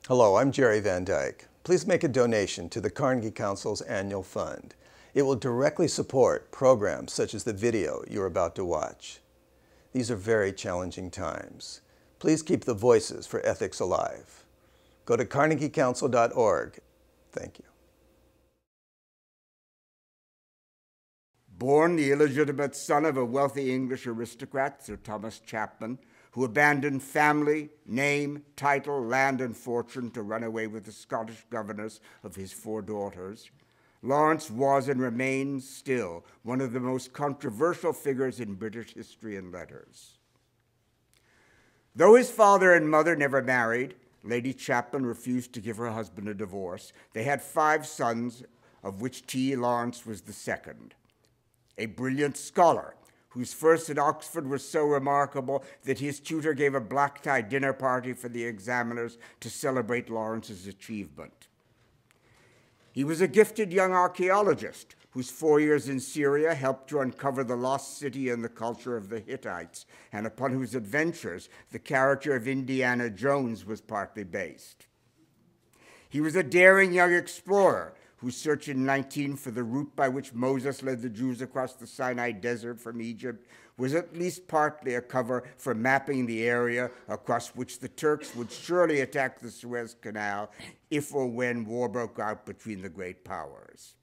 Hello, I'm Jerry Van Dyke. Please make a donation to the Carnegie Council's annual fund. It will directly support programs such as the video you're about to watch. These are very challenging times. Please keep the voices for ethics alive. Go to carnegiecouncil.org. Thank you. Born the illegitimate son of a wealthy English aristocrat, Sir Thomas Chapman, who abandoned family, name, title, land, and fortune to run away with the Scottish governess of his 4 daughters, Lawrence was and remains still one of the most controversial figures in British history and letters. Though his father and mother never married, Lady Chapman refused to give her husband a divorce. They had 5 sons, of which T. Lawrence was the second. A brilliant scholar, whose first at Oxford was so remarkable that his tutor gave a black-tie dinner party for the examiners to celebrate Lawrence's achievement. He was a gifted young archaeologist whose 4 years in Syria helped to uncover the lost city and the culture of the Hittites, and upon whose adventures the character of Indiana Jones was partly based. He was a daring young explorer who searched in 19 for the route by which Moses led the Jews across the Sinai Desert from Egypt was at least partly a cover for mapping the area across which the Turks would surely attack the Suez Canal if or when war broke out between the great powers.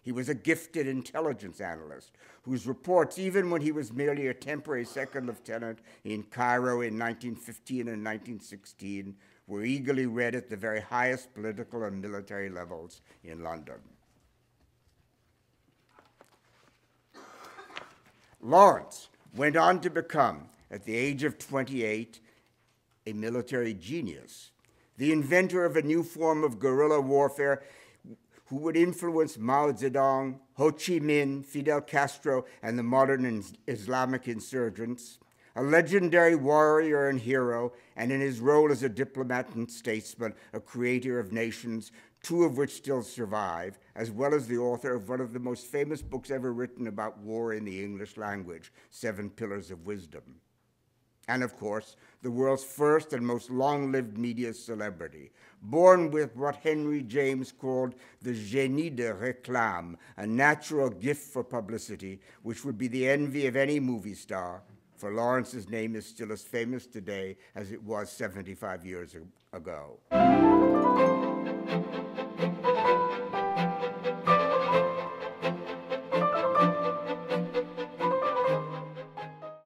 He was a gifted intelligence analyst whose reports, even when he was merely a temporary second lieutenant in Cairo in 1915 and 1916, were eagerly read at the very highest political and military levels in London. Lawrence went on to become, at the age of 28, a military genius, the inventor of a new form of guerrilla warfare who would influence Mao Zedong, Ho Chi Minh, Fidel Castro, and the modern Islamic insurgents, a legendary warrior and hero, and in his role as a diplomat and statesman, a creator of nations, 2 of which still survive, as well as the author of one of the most famous books ever written about war in the English language, 7 Pillars of Wisdom. And of course, the world's first and most long-lived media celebrity, born with what Henry James called the génie de réclame, a natural gift for publicity, which would be the envy of any movie star, for Lawrence's name is still as famous today as it was 75 years ago.